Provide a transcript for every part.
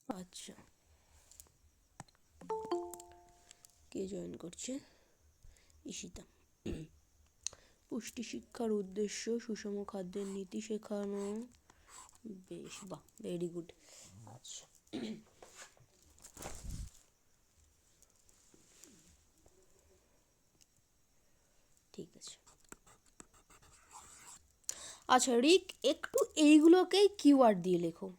আচ্ছা, কে জয়েন করছে? ঈশিতা। পুষ্টি শিক্ষার উদ্দেশ্য সুষম খাদ্যের নীতি শেখানো। বেশ, বাহ, ভেরি গুড। আচ্ছা, ঠিক আছে। আচ্ছা রিক, একটু এইগুলোকেই কিওয়ার্ড দিয়ে লেখো,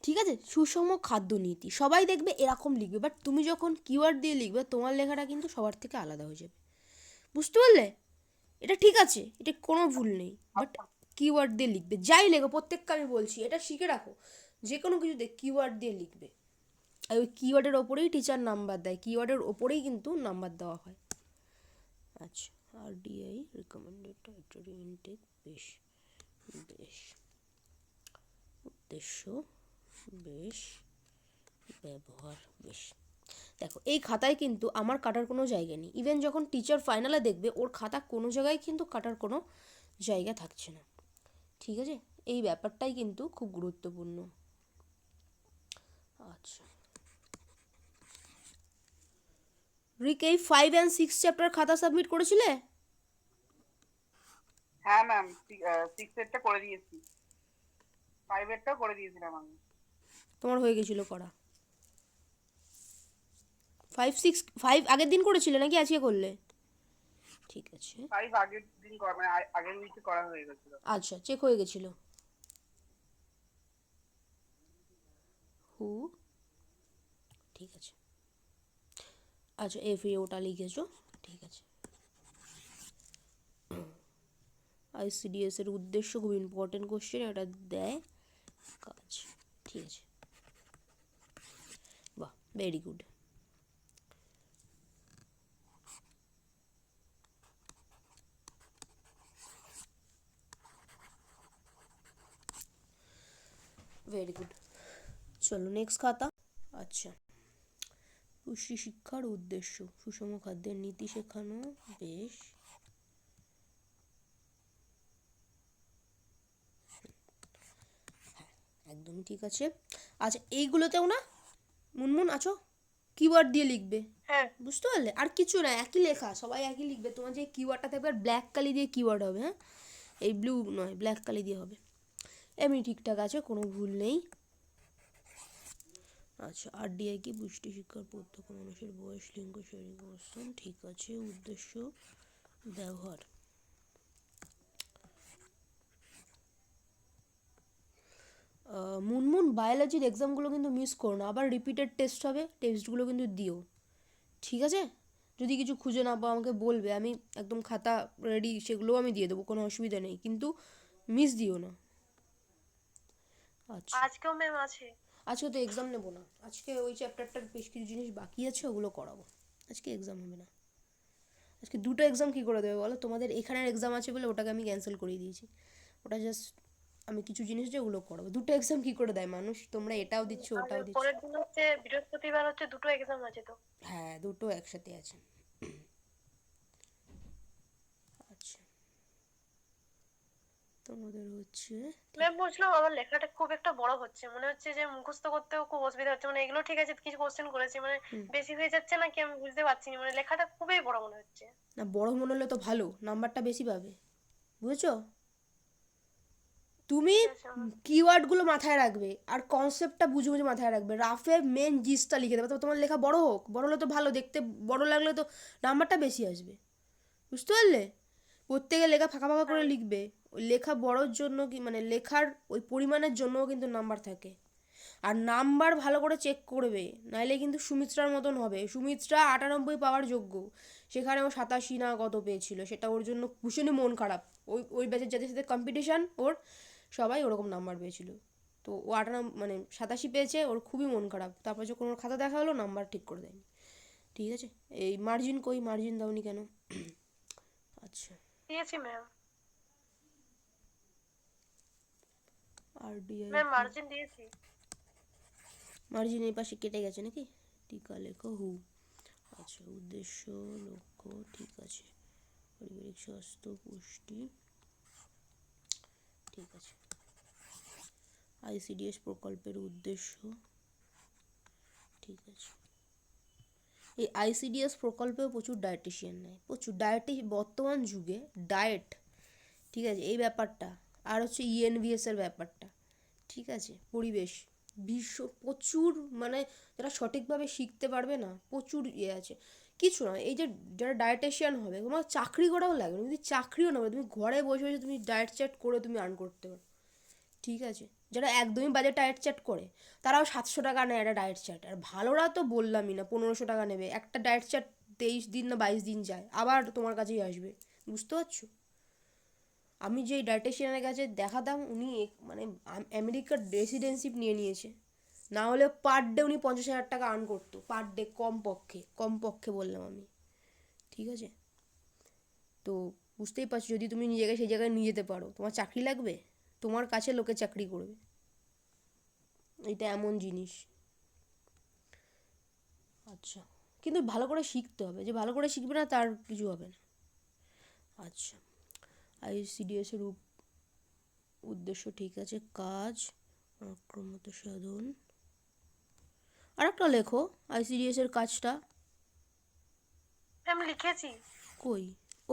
ঠিক আছে? সুষম খাদ্য নীতি সবাই দেখবে এরকম লিখবে, বাট তুমি যখন কিওয়ার্ড দিয়ে লিখবে তোমার লেখাটা কিন্তু সবার থেকে আলাদা হয়ে যাবে, বুঝতে পারলে? এটা ঠিক আছে, এটা কোনো ভুল নেই, বাট কিওয়ার্ড দিয়ে লিখবে, যাই লেখো, প্রত্যেককে আমি বলছি এটা শিখে রাখো, যে কোনো কিছুতে কিওয়ার্ড দিয়ে লিখবে। আর ওই কিওয়ার্ডের ওপরেই টিচার নাম্বার দেয়, কিওয়ার্ডের ওপরেই কিন্তু নাম্বার দেওয়া হয়। আচ্ছা, RDI রিকমেন্ডেড ডায়েটারি ইনটেক। বেশ বেশ, উদ্দেশ্য বেশ, ব্যবহার বেশ। দেখো এই খাতায় কিন্তু আমার কাটার কোনো জায়গা নেই, ইভেন যখন টিচার ফাইনালে দেখবে ওর খাতা কোনো জায়গায় কিন্তু কাটার কোনো জায়গা থাকছে না, ঠিক আছে? এই ব্যাপারটাই কিন্তু খুব গুরুত্বপূর্ণ। আচ্ছা রিক, এই 5 and 6 চ্যাপ্টার খাতা সাবমিট করেছিলে? হ্যাঁ ম্যাম, 6 এরটা করে দিয়েছি, 5 এরটাও করে দিয়েছিলাম আমি। তোমার হয়ে গেছিলো করা? 5 আগের দিন করেছিলে নাকি আজকে করলে? ঠিক আছে, 5 আগের দিন করা, মানে আগের উইকে করা হয়ে গেছিল। আচ্ছা চেক হয়ে গেছিলো। হু, ঠিক আছে। আচ্ছা এফ ওটা লিখেছো, ঠিক আছে। ICDS এর উদ্দেশ্য খুব ইম্পর্টেন্ট কোশ্চেন, এটা দেয় কাজ, ঠিক আছে, বাহ, ভেরি গুড। ভেরি গুড, চলো নেক্সট খাতা। আচ্ছা, পুষ্টি শিক্ষার উদ্দেশ্য সুষম খাদ্যের নীতি শেখানো। বেশ, একদমই ঠিক আছে। আচ্ছা এইগুলোতেও না মুনমুন আছো, কিওয়ার্ড দিয়ে লিখবে, হ্যাঁ বুঝতে পারলে? আর কিছু না, একই লেখা, সবাই একই লিখবে, তোমার যে কিওয়ার্ডটা থাকবে ব্ল্যাক কালি দিয়ে কিওয়ার্ড হবে, হ্যাঁ, এই ব্লু নয়, ব্ল্যাক কালি দিয়ে হবে। এমনি ঠিকঠাক আছে, কোনো ভুল নেই। আচ্ছা, RDI কি? পুষ্টি শিক্ষার প্রত্যক্ষ মানুষের বয়স, লিঙ্গ, শারীরিক অবস্থান, ঠিক আছে। উদ্দেশ্য ব্যবহার। মুনমুন, বায়োলজির এক্সামগুলো কিন্তু মিস করো না, আবার রিপিটেড টেস্ট হবে, টেস্টগুলো কিন্তু দিও, ঠিক আছে? যদি কিছু খুঁজে না পাও আমাকে বলবে, আমি একদম খাতা রেডি, সেগুলোও আমি দিয়ে দেবো, কোনো অসুবিধা নেই, কিন্তু মিস দিও না। আচ্ছা, আজকেও ম্যাম আছে। আজকে তো এক্সাম নেবো না, আজকে ওই চ্যাপ্টারটার বেশ কিছু জিনিস বাকি আছে, ওগুলো করাবো, আজকে এক্সাম হবে না। আজকে দুটো এক্সাম কী করে দেবে বলো? তোমাদের এখানের এক্সাম আছে বলে ওটাকে আমি ক্যান্সেল করে দিয়েছি, ওটা জাস্ট আমি কিছু জিনিস যে ওগুলো করাবো। দুটো এক্সাম কী করে দেয় মানুষ? তোমরা এটাও দিচ্ছ আর ওটাও দিচ্ছ। পরের দিন হচ্ছে বৃহস্পতিবার, হচ্ছে দুটো এক্সাম আছে তো। হ্যাঁ, দুটো একসাথে আছে। আচ্ছা, তোমাদের হচ্ছে, ঠিক। ম্যাম বলছিলাম আমার লেখাটা খুব একটা বড় হচ্ছে, মনে হচ্ছে যে মুখস্থ করতেও খুব অসুবিধা হচ্ছে, মানে এগুলো ঠিক আছে কিছু কোশ্চেন করেছি, মানে হুম। বেশি হয়ে যাচ্ছে নাকি আমি বুঝতে পারছি না, মানে লেখাটা খুবই বড় মনে হচ্ছে। না, বড় মনে হলে তো ভালো, নাম্বারটা বেশি পাবে, বুঝেছো? তুমি ঠিক আছে ম্যাম। কিওয়ার্ডগুলো মাথায় রাখবে আর কনসেপ্টটা বুঝে বুঝে মাথায় রাখবে, রাফে মেন জিসটা লিখে দেবে, তো তোমার লেখা বড় হোক, বড় হলে তো ভালো, দেখতে বড় লাগলে তো নাম্বারটা বেশি আসবে, বুঝতে পারলে? প্রত্যেকের লেখা ফাঁকা ফাঁকা করে হ্যাঁ লিখবে, ওই লেখা বড়োর জন্য কি মানে লেখার ওই পরিমাণের জন্যও কিন্তু নাম্বার থাকে। আর নাম্বার ভালো করে চেক করবে, নাইলে কিন্তু সুমিত্রার মতন হবে। সুমিত্রা 98 পাওয়ার যোগ্য, সেখানে ও 87 না কত পেয়েছিল, সেটা ওর জন্য ভীষণই মন খারাপ। ওই ওই ব্যাচের যাদের সাথে কম্পিটিশান ওর, সবাই ওরকম নাম্বার পেয়েছিল, তো ও 98 মানে 87 পেয়েছে, ওর খুবই মন খারাপ। তারপর যখন ওর খাতা দেখা হলো নাম্বার ঠিক করে দেয়নি, ঠিক আছে? এই মার্জিন কই, মার্জিন দাওনি কেন? আচ্ছা, দিয়েছি ম্যাম। RDI ম্যাম কি? মার্জিন দিয়েছি। মার্জিন এই পাশে কেটে গেছে নাকি? টিকা লেখো হু। আচ্ছা, উদ্দেশ্য, লক্ষ্য, ঠিক আছে। পারিবারিক স্বাস্থ্য, পুষ্টি, ঠিক আছে। ICDS প্রকল্পের উদ্দেশ্য, ঠিক আছে। এই ICDS প্রকল্পেও প্রচুর ডায়েটিশিয়ান নেয়, প্রচুর বর্তমান যুগে ডায়েট, ঠিক আছে, এই ব্যাপারটা, আর হচ্ছে ENVS এর ব্যাপারটা, ঠিক আছে, পরিবেশ, প্রচুর, মানে যারা সঠিকভাবে শিখতে পারবে না, প্রচুর আছে। কিছু নয়, এই যে যারা ডায়েটিশিয়ান হবে তোমার চাকরি করাও লাগবে না, যদি চাকরিও না হবে, তুমি ঘরে বসে বসে তুমি ডায়েট চ্যাট করে তুমি আর্ন করতে পারো, ঠিক আছে। যারা একদমই বাজে ডায়েট চ্যাট করে তারাও 700 টাকা নেয় একটা ডায়েট চ্যাট, আর ভালোরা তো বললামই না, 1500 টাকা নেবে একটা ডায়েট চ্যাট, 23 দিন না 22 দিন যায়, আবার তোমার কাছেই আসবে, বুঝতে পারছো। আমি যেই ডায়েটিশিয়ানের কাছে দেখাতাম উনি মানে আমেরিকার রেসিডেন্সিপ নিয়ে নিয়েছে, না হলে পার ডে উনি 50,000 টাকা আর্ন করতো, পার ডে, কমপক্ষে বললাম আমি, ঠিক আছে। তো বুঝতেই পারছো, যদি তুমি নিজেকে সেই জায়গায় নিয়ে যেতে পারো, তোমার চাকরি লাগবে, তোমার কাছে লোকে চাকরি করবে, এটা এমন জিনিস। আচ্ছা, কিন্তু ভালো করে শিখতে হবে, যে ভালো করে শিখবে না তার কিছু হবে না। আচ্ছা, ICDS এর উদ্দেশ্য, ঠিক আছে, কাজ, অক্রমত সাধন, আর একটা লেখো ICDS এর কাজটা। আমি লিখেছি। কই,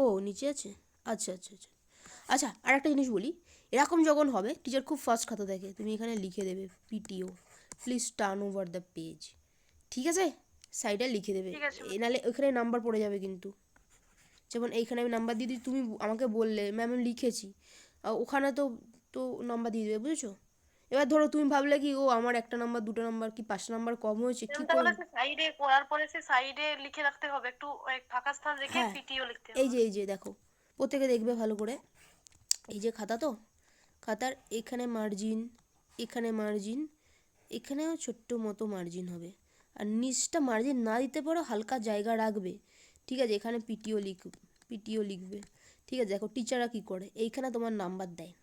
ও নিচে আছে, আচ্ছা আচ্ছা আচ্ছা। আচ্ছা, আর একটা জিনিস বলি, এরকম যখন হবে টিচার খুব ফাস্ট খাতা দেখে, তুমি এখানে লিখে দেবে PTO, please turn over the page, ঠিক আছে, সাইডে লিখে দেবে, ঠিক আছে নাহলে ওইখানে নাম্বার পড়ে যাবে কিন্তু। যেমন এইখানে আমি নাম্বার দিয়ে দিই, তুমি আমাকে বললে ম্যাম আমি লিখেছি, ওখানে তো তো নাম্বার দিয়ে দেবে, বুঝেছো। এবার ধরো তুমি ভাবলে কি, ও আমার একটা নাম্বার, দুটো নাম্বার কি 5টা নাম্বার কম হয়েছে, কি ম্যাম, করে। তাহলে সে সাইডে করার পরে সে সাইডে লিখে রাখতে হবে, একটু এক ফাঁকা স্থান রেখে হ্যাঁ, পিটিও লিখতে এই হবে। যে দেখো, প্রত্যেকে দেখবে ভালো করে, এই যে খাতা, তো খাতার এখানে মার্জিন, এখানে মার্জিন, এখানেও ছোট্ট মতো মার্জিন হবে, আর নিচটা মার্জিন না দিতে পারো, হালকা জায়গা রাখবে, ঠিক আছে, এখানে পিটিও লিখবে, ঠিক আছে। দেখো টিচাররা কী করে, এইখানে তোমার নাম্বার দেয়,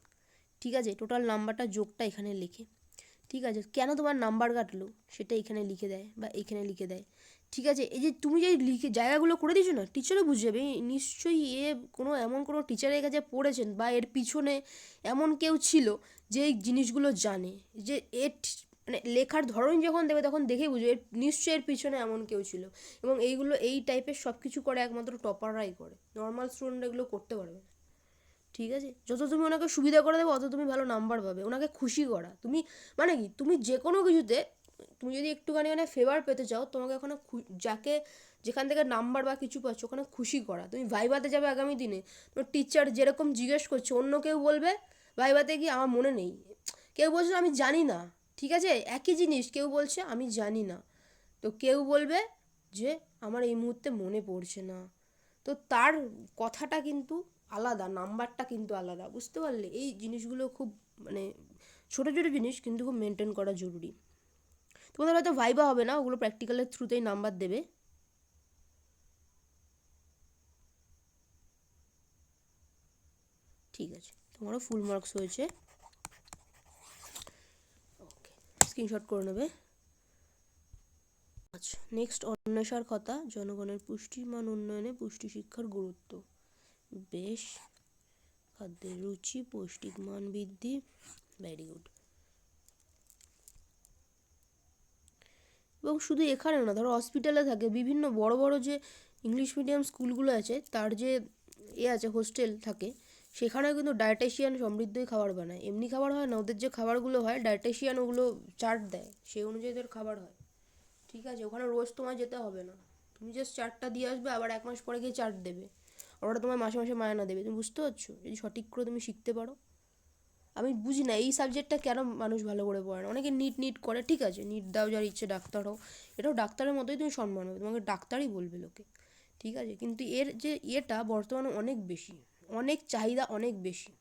ঠিক আছে, টোটাল নাম্বারটা যোগটা এখানে লেখে, ঠিক আছে, কেন তোমার নাম্বার কাটলো সেটা এখানে লিখে দেয় বা এইখানে লিখে দেয়, ঠিক আছে। এই যে তুমি যে লিখে জায়গাগুলো করে দিয়েছো না, টিচারও বুঝে যাবে নিশ্চয়ই কোনো এমন কোনো টিচারের কাছে পড়েছেন, বা এর পিছনে এমন কেউ ছিল যে এই জিনিসগুলো জানে, যে মানে লেখার ধরন যখন দেবে তখন দেখেই বুঝবে নিশ্চয়ই এর পিছনে এমন কেউ ছিল, এবং এইগুলো এই টাইপের সব কিছু করে একমাত্র টপাররাই করে, নর্মাল স্টুডেন্ট এগুলো করতে পারবে না, ঠিক আছে। যত তুমি ওনাকে সুবিধা করে দেবে অত তুমি ভালো নাম্বার পাবে, ওনাকে খুশি করা, তুমি মানে কি, তুমি যে কোনো কিছুতে তুমি যদি একটুখানি মানে ফেভার পেতে চাও, তোমাকে ওখানে যাকে যেখান থেকে নাম্বার বা কিছু পাচ্ছ ওখানে খুশি করা। তুমি ভাইভাতে যাবে আগামী দিনে, তোমার টিচার যেরকম জিজ্ঞেস করছে, অন্য কেউ বলবে ভাইভাতে কি আমার মনে নেই, কেউ বলছে আমি জানি না, ঠিক আছে, একই জিনিস কেউ বলছে আমি জানি না, তো কেউ বলবে যে আমার এই মুহূর্তে মনে পড়ছে না, তো তার কথাটা কিন্তু আলাদা, নাম্বারটা কিন্তু আলাদা, বুঝতে পারলে। এই জিনিসগুলো খুব মানে ছোটো ছোটো জিনিস, কিন্তু খুব মেনটেন করা জরুরি। তোমাদের হয়তো ভাইবা হবে না, ওগুলো প্র্যাকটিক্যালের থ্রুতেই নাম্বার দেবে, ঠিক আছে, তোমারও ফুল মার্কস হয়েছে, ওকে, স্ক্রিনশট করে নেবে। আচ্ছা, নেক্সট অন্বেষার কথা, জনগণের পুষ্টিমান উন্নয়নে পুষ্টি শিক্ষার গুরুত্ব, বেশ, খাদ্যের রুচি, পৌষ্টিক মান বৃদ্ধি, ভেরি গুড। এবং শুধু এখানে না, ধরো হসপিটালে থাকে, বিভিন্ন বড় বড় যে ইংলিশ মিডিয়াম স্কুলগুলো আছে, তার যে আছে হোস্টেল থাকে, সেখানেও কিন্তু ডায়েটিশিয়ান সমৃদ্ধই খাবার বানায়, এমনি খাবার হয় না, ওদের যে খাবারগুলো হয় ডায়েটিশিয়ান ওগুলো চার্ট দেয়, সেই অনুযায়ী ওদের খাবার হয়, ঠিক আছে। ওখানে রোজ তোমায় যেতে হবে না, তুমি জাস্ট চার্টটা দিয়ে আসবে, আবার 1 মাস পরে গিয়ে চার্ট দেবে, ওরা তোমার মাসে মাসে মায়না দেবে, তুমি বুঝতে পারছো, যদি সঠিক করে তুমি শিখতে পারো। আমি বুঝি না এই সাবজেক্টটা কেন মানুষ ভালো করে পড়ে না, অনেকে নিট করে, ঠিক আছে, নিট দাও, যার ইচ্ছে ডাক্তার হও, এটাও ডাক্তারের মতোই তুমি সম্মান হবে, তোমাকে ডাক্তারই বলবে লোকে, ঠিক আছে, কিন্তু এর যে এটা বর্তমানে অনেক বেশি, অনেক চাহিদা অনেক বেশি,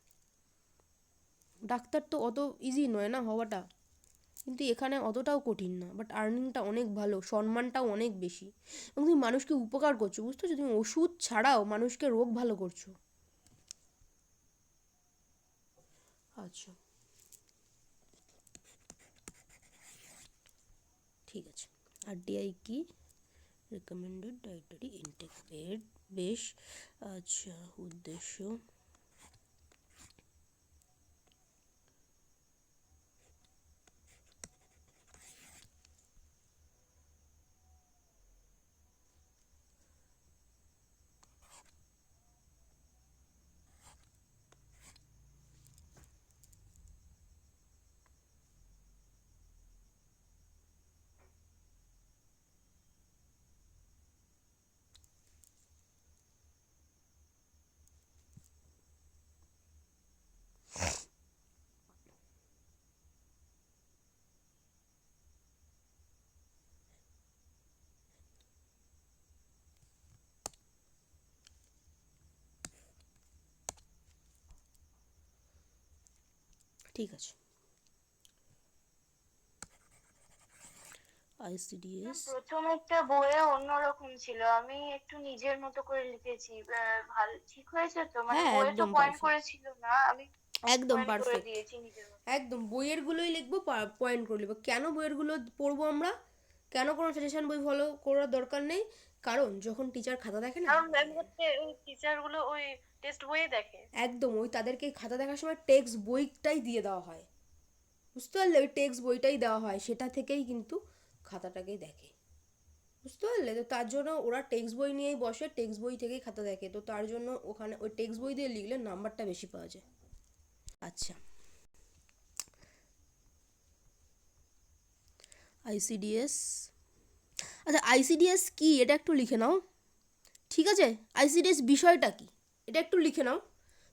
ডাক্তার তো অত ইজি নয় না হওয়াটা, কিন্তু এখানে অতটাও কঠিন না, বাট আর্নিংটা অনেক ভালো, সম্মানটাও অনেক বেশি, এবং তুমি মানুষকে উপকার করছো, বুঝতে পারছো, তুমি ওষুধ ছাড়াও মানুষকে রোগ ভালো করছো। আচ্ছা, ঠিক আছে, RDI কি, রেকমেন্ডেড ডায়েটারি ইনটেক, বেশ। আচ্ছা, উদ্দেশ্য, ঠিক আছে। ICDS প্রথম একটা বইয়ে অন্যরকম ছিল, আমি একটু নিজের মতো করে লিখেছি। ভালো ঠিক হয়েছে তো? মানে হ্যাঁ বইয়ে তো একদম পয়েন্ট পারফেক্ট, করেছিল না, আমি একদম পয়েন্ট করে পারফেক্ট, দিয়েছি নিজের মতো। একদম বইয়েরগুলোই লিখবো, পয়েন্ট করে লিখবো। কেন বইয়েরগুলো পড়বো আমরা, কেন কোনো সাজেশন বই ফলো করার দরকার নেই? কারণ যখন টিচার খাতা দেখে না, কারণ ম্যাম হচ্ছে ওই টিচার গুলো ওই টেস্ট বইয়ে দেখে। একদম ওই তাদেরকে খাতা দেখার সময় টেক্সট বইটাই দিয়ে দেওয়া হয়, বুঝতে পারলে? ওই টেক্সট বইটাই দেওয়া হয়, সেটা থেকেই কিন্তু খাতাটাকেই দেখে, বুঝতে পারলে? তো তার জন্য ওরা টেক্সট বই নিয়েই বসে, টেক্সট বই থেকেই খাতা দেখে, তো তার জন্য ওখানে ওই টেক্সট বই দিয়ে লিখলে নাম্বারটা বেশি পাওয়া যায়। আচ্ছা, ICDS, আচ্ছা ICDS কি এটা একটু লিখে নাও, ঠিক আছে? ICDS বিষয়টা কি এটা একটু লিখে নাও,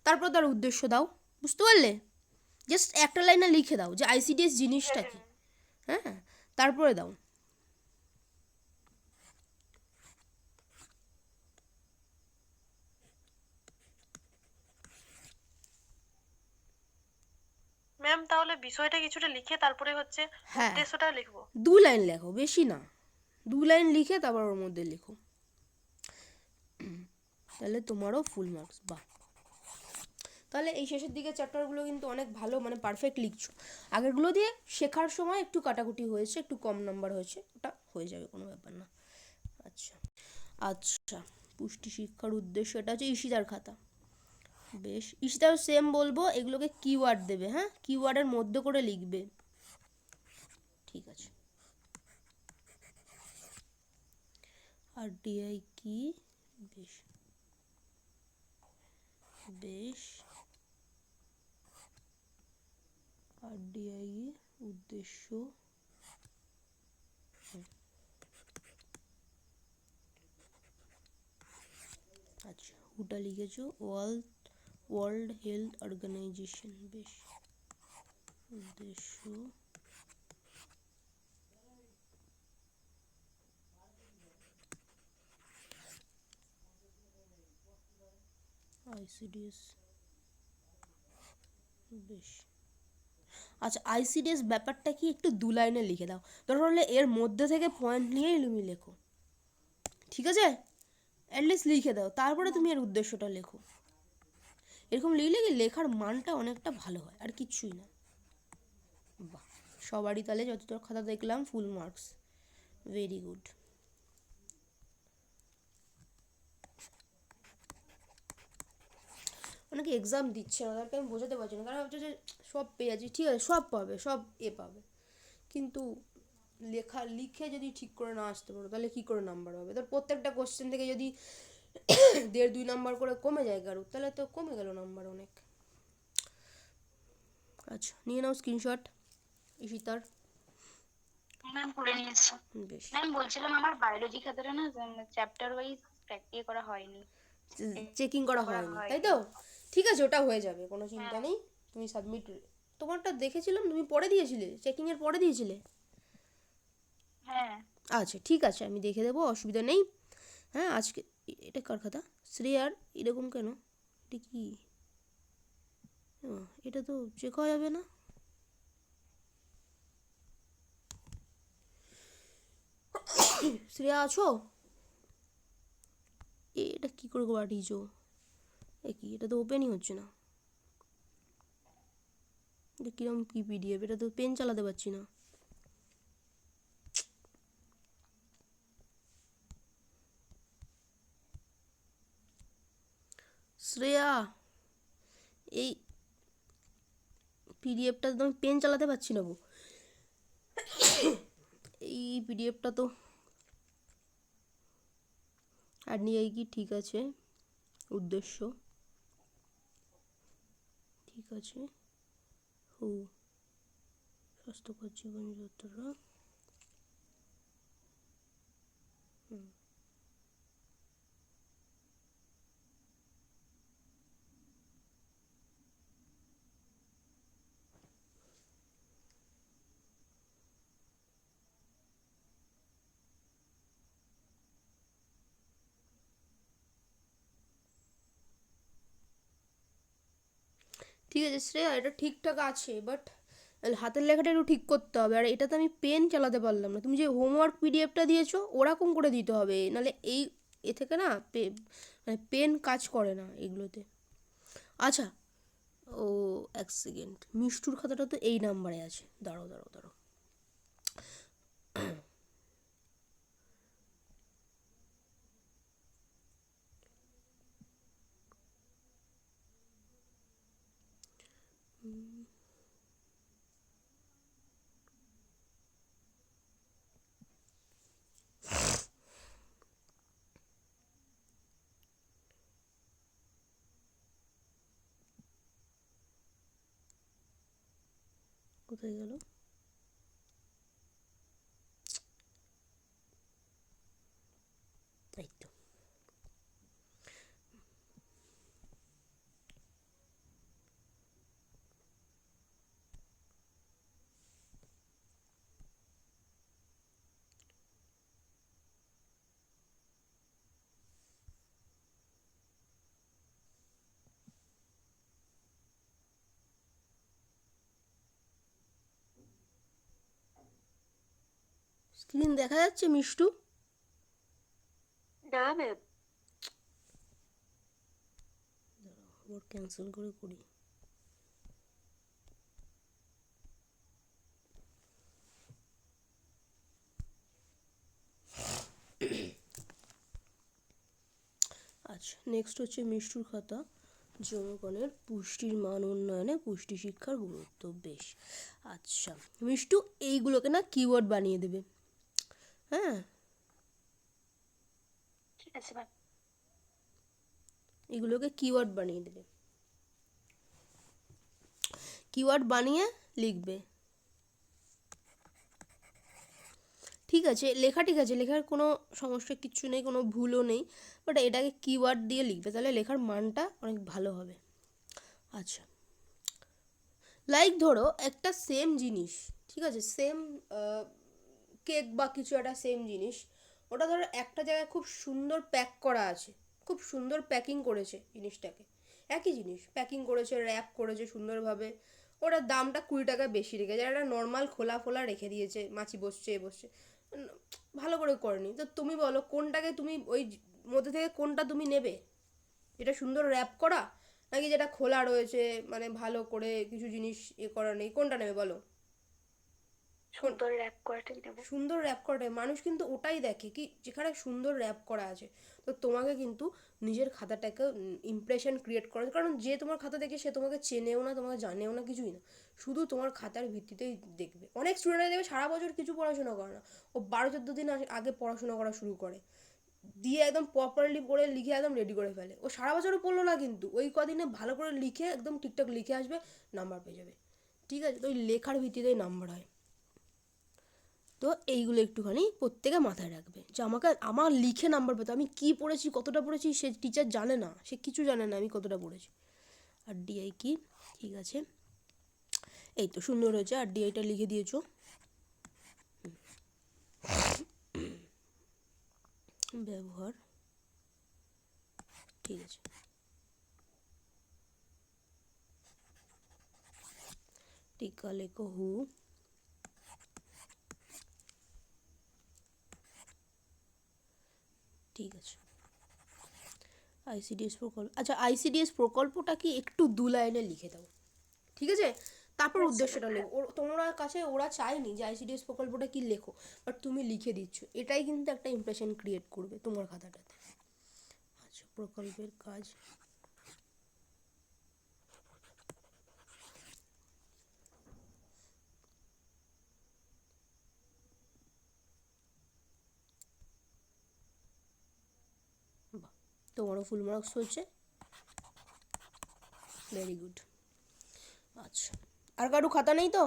তারপর তার উদ্দেশ্য দাও, বুঝতে পারলে? জাস্ট একটা লাইনে লিখে দাও যে ICDS জিনিসটা কি, হ্যাঁ, তারপরে দাও। ম্যাম তাহলে বিষয়টা কিছুটা লিখে তারপরে হচ্ছে হ্যাঁ, উদ্দেশ্যটা লিখবো। 2 লাইন লেখো, বেশি না, 2 লাইন লিখে তারপর ওর মধ্যে লেখো, তাহলে তোমারও ফুল মার্কস। বাহ, তাহলে এই শেষের দিকে চ্যাপ্টারগুলো কিন্তু অনেক ভালো, মানে পারফেক্ট লিখছো। আগেরগুলো দিয়ে শেখার সময় একটু কাটাকুটি হয়েছে, একটু কম নাম্বার হয়েছে, ওটা হয়ে যাবে, কোনো ব্যাপার না। আচ্ছা আচ্ছা, পুষ্টি শিক্ষার উদ্দেশ্য, এটা হচ্ছে ঈশিতার খাতা। বেশ, ঈশিতাও সেম বলবো, এগুলোকে কিওয়ার্ড দেবে, হ্যাঁ কিওয়ার্ডের মধ্যে করে লিখবে, ঠিক আছে? আর ডিআই কি? বেশ বেশ, আর ডিআই উদ্দেশ্য, আচ্ছা ওটা লিখেছো, ওয়ার্ল্ড হেলথ অর্গানাইজেশন, বেশ, উদ্দেশ্য, ICDS, বেশ। আচ্ছা ICDS ব্যাপারটা কি একটু 2 লাইনে লিখে দাও, দরকার হলে এর মধ্যে থেকে পয়েন্ট নিয়েই তুমি লেখো, ঠিক আছে? অ্যাটলিস্ট লিখে দাও, তারপরে তুমি এর উদ্দেশ্যটা লেখো। এরকম লিখলে কি লেখার মানটা অনেকটা ভালো হয়, আর কিচ্ছুই না। বাহ, সবারই তাহলে যতটা খাতা দেখলাম ফুল মার্কস, ভেরি গুড। অনেকে এক্সাম দিচ্ছে না, তাদেরকে আমি বোঝাতে পারছি না, কারণ ভাবছে যে সব পেয়ে যাচ্ছি, ঠিক আছে সব পাবে, সব পাবে, কিন্তু লিখে যদি ঠিক করে না আসতে পারো তাহলে কি করে নাম্বার হবে? তোর প্রত্যেকটা কোশ্চেন থেকে যদি 1.5-2 নাম্বার করে কমে যায় কারো, তাহলে তো কমে গেল নাম্বার অনেক। আচ্ছা নিয়ে নাও স্ক্রিনশট ঈশিতার। ম্যাম করে নিয়েছি। বেশ, ম্যাম বলছিলাম আমার বায়োলজি খাতাটা না চ্যাপ্টার ওয়াইজ প্র্যাকটিস করা হয়নি, চেকিং করা করা হয়নি তাই হয়নি। তো? ঠিক আছে, ওটা হয়ে যাবে, কোনো চিন্তা হ্যাঁ নেই। তুমি সাবমিট, তোমারটা দেখেছিলাম তুমি পরে দিয়েছিলে, চেকিংয়ের পরে দিয়েছিলে। হ্যাঁ আচ্ছা ঠিক আছে, আমি দেখে দেবো, অসুবিধা নেই। হ্যাঁ আজকে এটা কার খাতা? শ্রেয়ার, এরকম কেন? এটা কি? এটা তো চেক করা যাবে না। শ্রেয়া আছো? এটা কি করে পাঠিয়েছো? এ কি, এটা তো ওপেনই হচ্ছে না। এটা কিরম কি পিডিএফ, এটা তো পেন চালাতে পারছি না। শ্রেয়া, এই পিডিএফটা তো আমি পেন চালাতে পারছি না গো, এই পিডিএফটা তো। আর নিয়ে কি, ঠিক আছে, উদ্দেশ্য, ঠিক আছে, ও স্বাস্থ্যকর জীবনযাত্রা, ঠিক আছে শ্রেয়া, এটা ঠিকঠাক আছে, বাট হাতের লেখাটা একটু ঠিক করতে হবে। আর এটা তো আমি পেন চালাতে পারলাম না। তুমি যে হোমওয়ার্ক পিডিএফটা দিয়েছো ওরকম করে দিতে হবে, নাহলে এই এ থেকে না মানে পেন কাজ করে না এগুলোতে। আচ্ছা, ও এক সেকেন্ড, মিষ্টুর খাতাটা তো এই নাম্বারে আছে, দাঁড়াও দাঁড়াও দাঁড়াও। কোথায় গেল? এই তো। স্ক্রিন দেখা যাচ্ছে মিষ্টু? না ম্যাম। ওর ক্যান্সেল করে করি। আচ্ছা, নেক্সট হচ্ছে মিষ্টুর খাতা, জনগণের পুষ্টির মান উন্নয়নে পুষ্টি শিক্ষার গুরুত্ব। বেশ, আচ্ছা মিষ্টু, এইগুলোকে না কিওয়ার্ড বানিয়ে দেবে। হ্যাঁ, ঠিক আছে ম্যাম। এগুলোকে কিওয়ার্ড বানিয়ে দেবে, কিওয়ার্ড বানিয়ে লিখবে। ঠিক আছে, লেখা ঠিক আছে, লেখার কোনো সমস্যা কিচ্ছু নেই, কোনো ভুলও নেই, বাট এটাকে কিওয়ার্ড দিয়ে লিখবে, তাহলে লেখার মানটা অনেক ভালো হবে। আচ্ছা, লাইক ধরো একটা সেম জিনিস, ঠিক আছে, সেম কেক বা কিছু একটা সেম জিনিস, ওটা ধরো একটা জায়গায় খুব সুন্দর প্যাক করা আছে, খুব সুন্দর প্যাকিং করেছে জিনিসটাকে, একই জিনিস প্যাকিং করেছে, র্যাপ করেছে সুন্দরভাবে, ওটার দামটা 20 টাকা বেশি রেখেছে, একটা নর্মাল খোলা ফোলা রেখে দিয়েছে, মাছি বসছে এ বসছে, ভালো করে করেনি। তো তুমি বলো কোনটাকে তুমি ওই মধ্যে থেকে কোনটা তুমি নেবে, যেটা সুন্দর র্যাপ করা নাকি যেটা খোলা রয়েছে, মানে ভালো করে কিছু জিনিস করা নেই, কোনটা নেবে বলো? সুন্দর র্যাপ করাটাই নেবো। সুন্দর র্যাপ করাটাই মানুষ কিন্তু ওটাই দেখে, কি যেখানে সুন্দর র্যাপ করা আছে। তো তোমাকে কিন্তু নিজের খাতাটাকে ইমপ্রেশন ক্রিয়েট করা, কারণ যে তোমার খাতা দেখে সে তোমাকে চেনেও না, তোমাকে জানেও না, কিছুই না, শুধু তোমার খাতার ভিত্তিতেই দেখবে। অনেক স্টুডেন্টরা দেখবে সারা বছর কিছু পড়াশোনা করে না, ও 12-14 দিন আগে পড়াশোনা করা শুরু করে, দিয়ে একদম প্রপারলি পড়ে লিখে একদম রেডি করে ফেলে। ও সারা বছরও পড়লো না, কিন্তু ওই কদিনে ভালো করে লিখে একদম ঠিকঠাক লিখে আসবে, নাম্বার পেয়ে যাবে। ঠিক আছে, তো ওই লেখার ভিত্তিতেই নাম্বার হয়। তো এইগুলো একটুখানি প্রত্যেকে মাথায় রাখবে, যে আমাকে আমার লিখে নাম্বার পেতে, আমি কি পড়েছি কতটা পড়েছি সে টিচার জানে না, সে কিছু জানে না আমি কতটা পড়েছি। আর ডিআই কি? ঠিক আছে, এই তো সুন্দর হয়েছে, আর ডিআইটা লিখে দিয়েছো। ব্যবহার, ঠিক আছে, টিকা লেখো হু, ঠিক আছে। আইসিডিএস প্রকল্প, আচ্ছা আইসিডিএস প্রকল্পটা কি একটু 2 লাইনে লিখে দাও, ঠিক আছে, তারপর উদ্দেশ্যটা লেখো। তোমরা কাছে ওরা চায়নি যে আইসিডিএস প্রকল্পটা কি লেখো, বাট তুমি লিখে দিচ্ছ, এটাই কিন্তু একটা ইমপ্রেশন ক্রিয়েট করবে তোমার খাতাটাতে। আচ্ছা, প্রকল্পের কাজ, বাহ, তোমারও ফুল মার্কস হয়েছে, ভেরি গুড। আচ্ছা, আর কারো খাতা নেই তো?